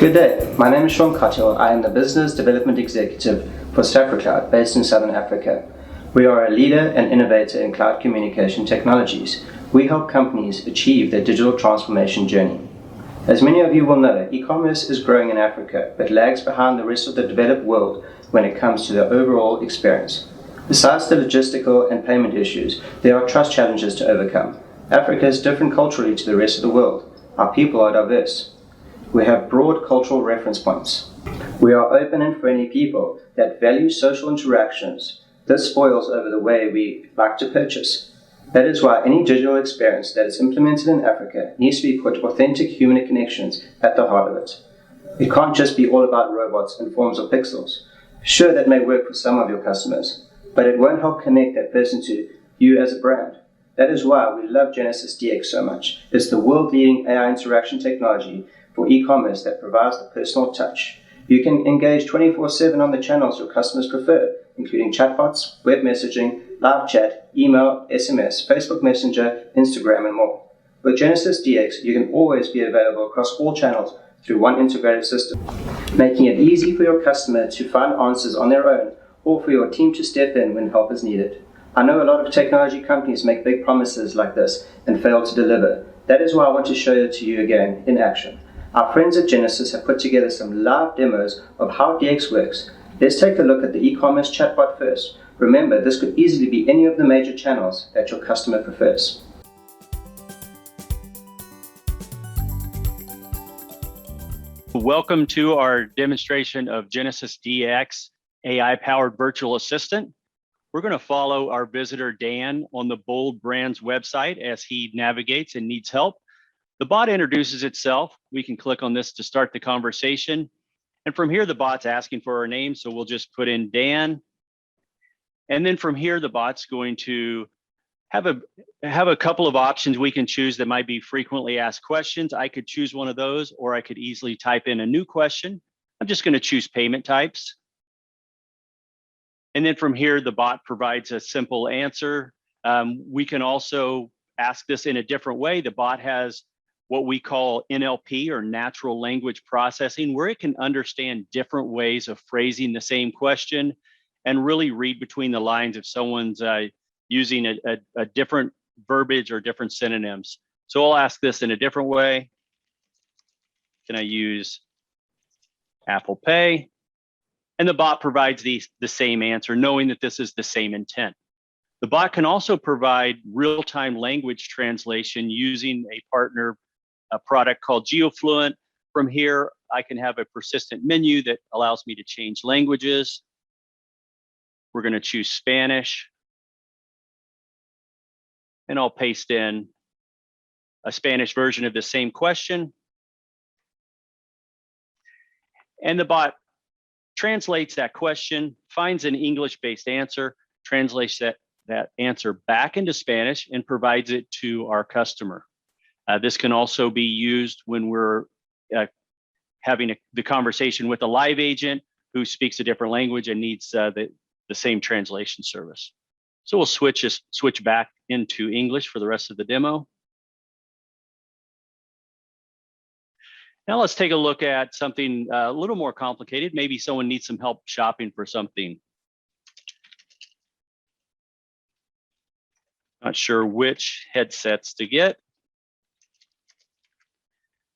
Good day, my name is Shaun Cothill. I am the Business Development Executive for Safricloud based in Southern Africa. We are a leader and innovator in cloud communication technologies. We help companies achieve their digital transformation journey. As many of you will know, e-commerce is growing in Africa, but lags behind the rest of the developed world when it comes to the overall experience. Besides the logistical and payment issues, there are trust challenges to overcome. Africa is different culturally to the rest of the world. Our people are diverse. We have broad cultural reference points. We are open and friendly people that value social interactions. This spoils over the way we like to purchase. That is why any digital experience that is implemented in Africa needs to be put authentic human connections at the heart of it. It can't just be all about robots in forms of pixels. Sure, that may work for some of your customers, but it won't help connect that person to you as a brand. That is why we love Genesys DX so much. It's the world-leading AI interaction technology for e-commerce that provides the personal touch. You can engage 24/7 on the channels your customers prefer, including chatbots, web messaging, live chat, email, SMS, Facebook Messenger, Instagram, and more. With Genesys DX, you can always be available across all channels through one integrated system, making it easy for your customer to find answers on their own or for your team to step in when help is needed. I know a lot of technology companies make big promises like this and fail to deliver. That is why I want to show it to you again in action. Our friends at Genesys have put together some live demos of how DX works. Let's take a look at the e-commerce chatbot first. Remember, this could easily be any of the major channels that your customer prefers. Welcome to our demonstration of Genesys DX AI-powered virtual assistant. We're going to follow our visitor Dan on the Bold Brands website as he navigates and needs help. The bot introduces itself. We can click on this to start the conversation. And from here, the bot's asking for our name. So we'll just put in Dan. And then from here, the bot's going to have a couple of options we can choose that might be frequently asked questions. I could choose one of those, or I could easily type in a new question. I'm just going to choose payment types. And then from here, the bot provides a simple answer. We can also ask this in a different way. The bot has what we call NLP, or natural language processing, where it can understand different ways of phrasing the same question and really read between the lines if someone's using a different verbiage or different synonyms. So I'll ask this in a different way. Can I use Apple Pay? And the bot provides the same answer, knowing that this is the same intent. The bot can also provide real-time language translation using a product called GeoFluent. From here, I can have a persistent menu that allows me to change languages. We're going to choose Spanish. And I'll paste in a Spanish version of the same question. And the bot translates that question, finds an English-based answer, translates that answer back into Spanish, and provides it to our customer. This can also be used when we're having the conversation with a live agent who speaks a different language and needs the same translation service. So we'll switch back into English for the rest of the demo. Now let's take a look at something a little more complicated. Maybe someone needs some help shopping for something. Not sure which headsets to get.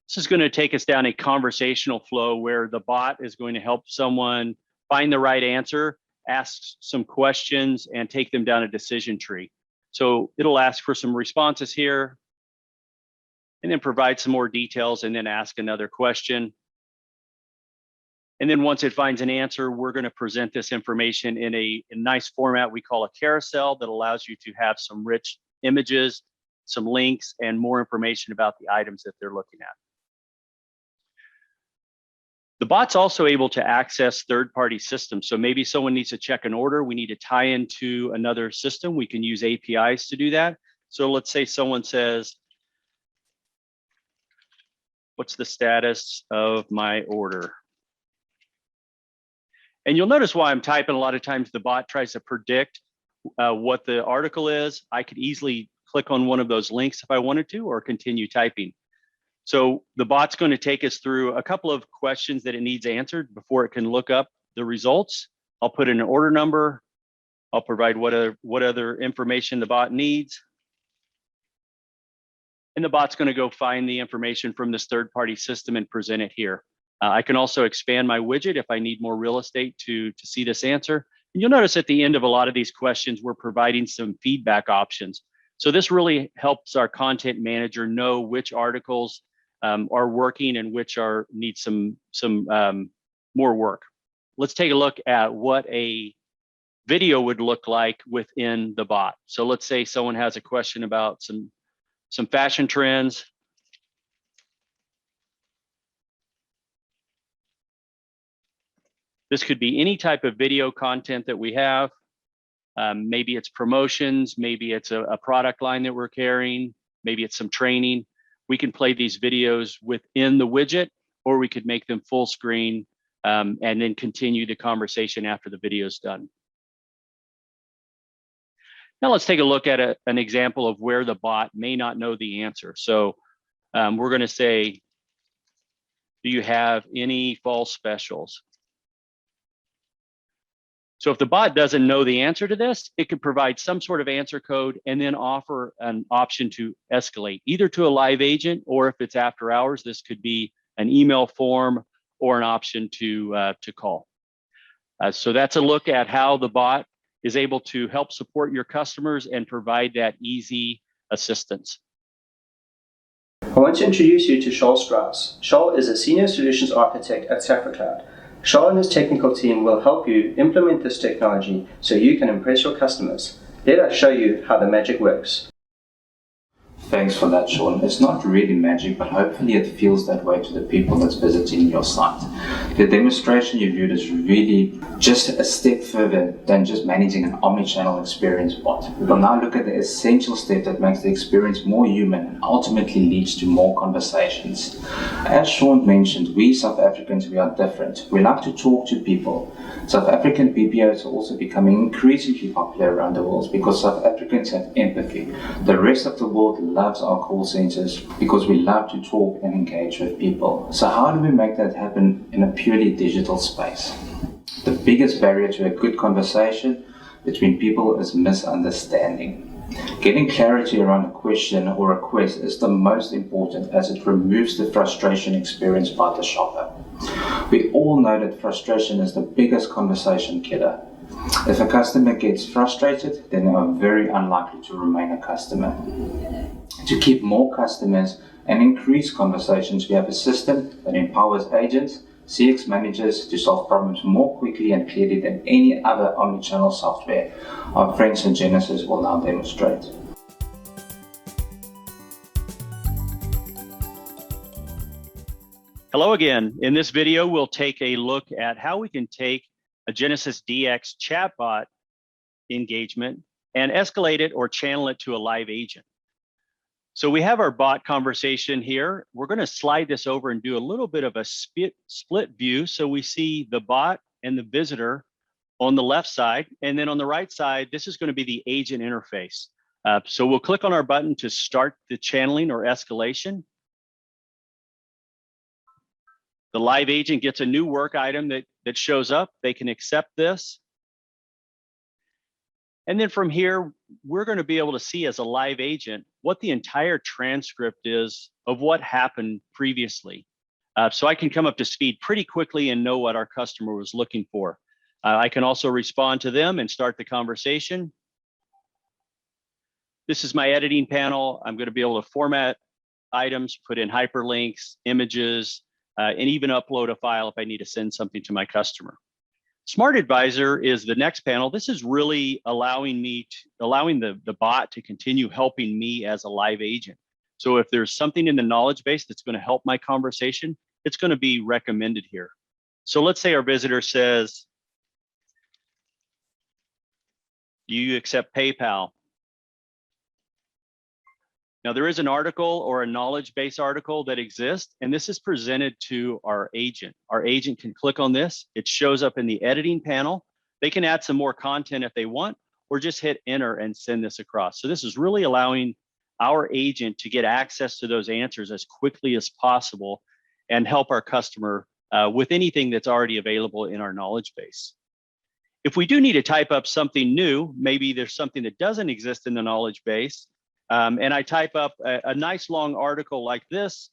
This is going to take us down a conversational flow where the bot is going to help someone find the right answer, ask some questions, and take them down a decision tree. So it'll ask for some responses here, and then provide some more details, and then ask another question. And then once it finds an answer, we're going to present this information in a nice format we call a carousel that allows you to have some rich images, some links, and more information about the items that they're looking at. The bot's also able to access third-party systems. So maybe someone needs to check an order. We need to tie into another system. We can use APIs to do that. So let's say someone says, what's the status of my order? And you'll notice while I'm typing, a lot of times the bot tries to predict what the article is. I could easily click on one of those links if I wanted to, or continue typing. So the bot's going to take us through a couple of questions that it needs answered before it can look up the results. I'll put in an order number. I'll provide what other information the bot needs. And the bot's going to go find the information from this third-party system and present it here. I can also expand my widget if I need more real estate to see this answer. And you'll notice at the end of a lot of these questions, we're providing some feedback options. So this really helps our content manager know which articles are working and which need some more work. Let's take a look at what a video would look like within the bot. So let's say someone has a question about some fashion trends. This could be any type of video content that we have. Maybe it's promotions, maybe it's a product line that we're carrying, maybe it's some training. We can play these videos within the widget, or we could make them full screen and then continue the conversation after the video is done. Now let's take a look at an example of where the bot may not know the answer. So we're going to say, do you have any fall specials? So if the bot doesn't know the answer to this, it could provide some sort of answer code and then offer an option to escalate either to a live agent, or if it's after hours, this could be an email form or an option to call. So that's a look at how the bot is able to help support your customers and provide that easy assistance. I want to introduce you to Shaun Strauss. Shaun is a Senior Solutions Architect at Safricloud. Shaun and his technical team will help you implement this technology so you can impress your customers. Let us show you how the magic works. Thanks for that, Shaun. It's not really magic, but hopefully it feels that way to the people that's visiting your site. The demonstration you viewed is really just a step further than just managing an omnichannel experience bot. We will now look at the essential step that makes the experience more human and ultimately leads to more conversations. As Shaun mentioned, we South Africans, we are different. We like to talk to people. South African BPOs are also becoming increasingly popular around the world because South Africans have empathy. The rest of the world loves our call centers because we love to talk and engage with people. So how do we make that happen in a purely digital space? The biggest barrier to a good conversation between people is misunderstanding. Getting clarity around a question or request is the most important, as it removes the frustration experienced by the shopper. We all know that frustration is the biggest conversation killer. If a customer gets frustrated, then they are very unlikely to remain a customer. To keep more customers and increase conversations, we have a system that empowers agents, CX managers to solve problems more quickly and clearly than any other omnichannel software. Our friends at Genesis will now demonstrate. Hello again. In this video, we'll take a look at how we can take a Genesis DX chatbot engagement and escalate it or channel it to a live agent. So we have our bot conversation here. We're going to slide this over and do a little bit of a split view. So we see the bot and the visitor on the left side. And then on the right side, this is going to be the agent interface. So we'll click on our button to start the channeling or escalation. The live agent gets a new work item that shows up. They can accept this. And then from here, we're going to be able to see as a live agent what the entire transcript is of what happened previously. So I can come up to speed pretty quickly and know what our customer was looking for. I can also respond to them and start the conversation. This is my editing panel. I'm going to be able to format items, put in hyperlinks, images, and even upload a file if I need to send something to my customer. Smart Advisor is the next panel. This is really allowing the bot to continue helping me as a live agent. So if there's something in the knowledge base that's going to help my conversation, it's going to be recommended here. So let's say our visitor says, do you accept PayPal? Now, there is an article or a knowledge base article that exists, and this is presented to our agent. Our agent can click on this. It shows up in the editing panel. They can add some more content if they want, or just hit enter and send this across. So this is really allowing our agent to get access to those answers as quickly as possible and help our customer with anything that's already available in our knowledge base. If we do need to type up something new, maybe there's something that doesn't exist in the knowledge base, and I type up a nice long article like this,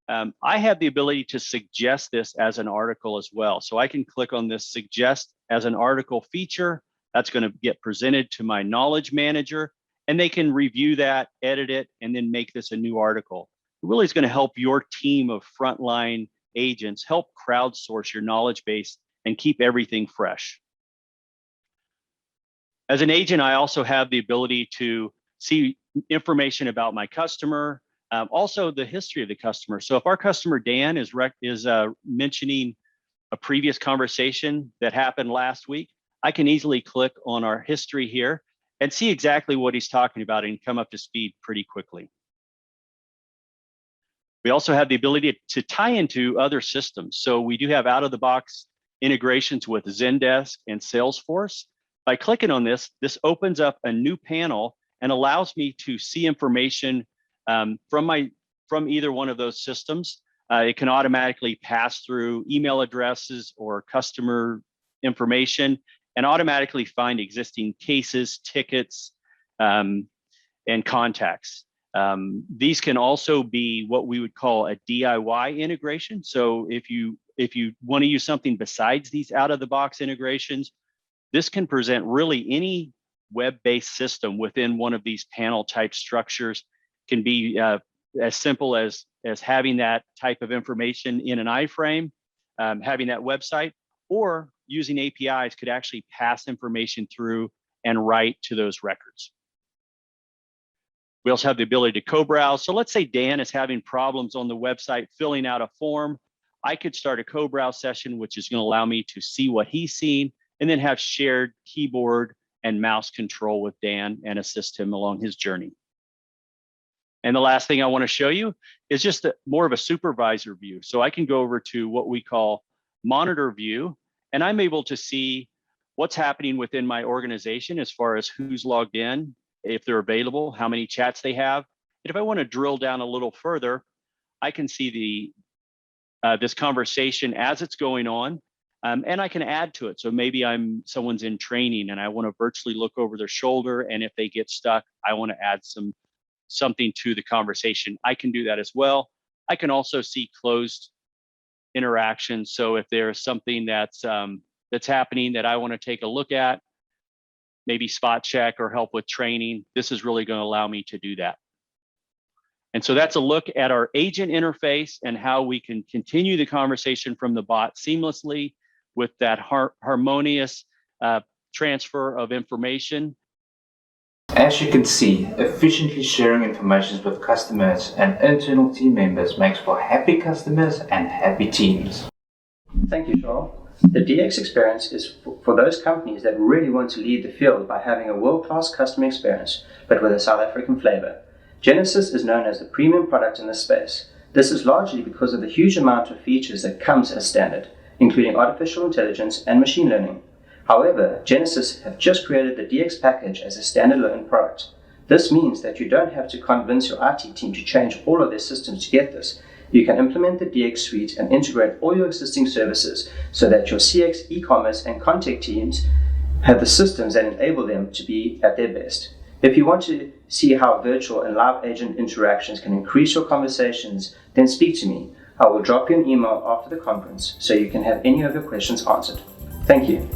I have the ability to suggest this as an article as well. So I can click on this suggest as an article feature. That's going to get presented to my knowledge manager, and they can review that, edit it, and then make this a new article. It really is going to help your team of frontline agents help crowdsource your knowledge base and keep everything fresh. As an agent, I also have the ability to see information about my customer, also the history of the customer. So if our customer Dan is mentioning a previous conversation that happened last week, I can easily click on our history here and see exactly what he's talking about and come up to speed pretty quickly. We also have the ability to tie into other systems. So we do have out-of-the-box integrations with Zendesk and Salesforce. By clicking on this, this opens up a new panel and allows me to see information from either one of those systems. It can automatically pass through email addresses or customer information and automatically find existing cases, tickets, and contacts. These can also be what we would call a DIY integration. So if you want to use something besides these out-of-the-box integrations, this can present really any web-based system within one of these panel type structures. Can be as simple as having that type of information in an iframe, having that website, or using APIs could actually pass information through and write to those records. We also have the ability to co-browse. So let's say Dan is having problems on the website filling out a form. I could start a co-browse session, which is going to allow me to see what he's seen and then have shared keyboard and mouse control with Dan and assist him along his journey. And the last thing I want to show you is just more of a supervisor view. So I can go over to what we call monitor view, and I'm able to see what's happening within my organization as far as who's logged in, if they're available, how many chats they have. And if I want to drill down a little further, I can see this conversation as it's going on, and I can add to it. So maybe someone's in training and I want to virtually look over their shoulder, and if they get stuck, I want to add something to the conversation. I can do that as well. I can also see closed interactions. So if there's something that's happening that I want to take a look at, maybe spot check or help with training, this is really going to allow me to do that. And so that's a look at our agent interface and how we can continue the conversation from the bot seamlessly with that harmonious transfer of information. As you can see, efficiently sharing information with customers and internal team members makes for happy customers and happy teams. Thank you, Shaun. The DX experience is for those companies that really want to lead the field by having a world-class customer experience, but with a South African flavor. Genesys is known as the premium product in this space. This is largely because of the huge amount of features that comes as standard, including artificial intelligence and machine learning. However, Genesys have just created the DX package as a standalone product. This means that you don't have to convince your IT team to change all of their systems to get this. You can implement the DX suite and integrate all your existing services so that your CX, e-commerce, and contact teams have the systems that enable them to be at their best. If you want to see how virtual and live agent interactions can increase your conversations, then speak to me. I will drop you an email after the conference so you can have any of your questions answered. Thank you.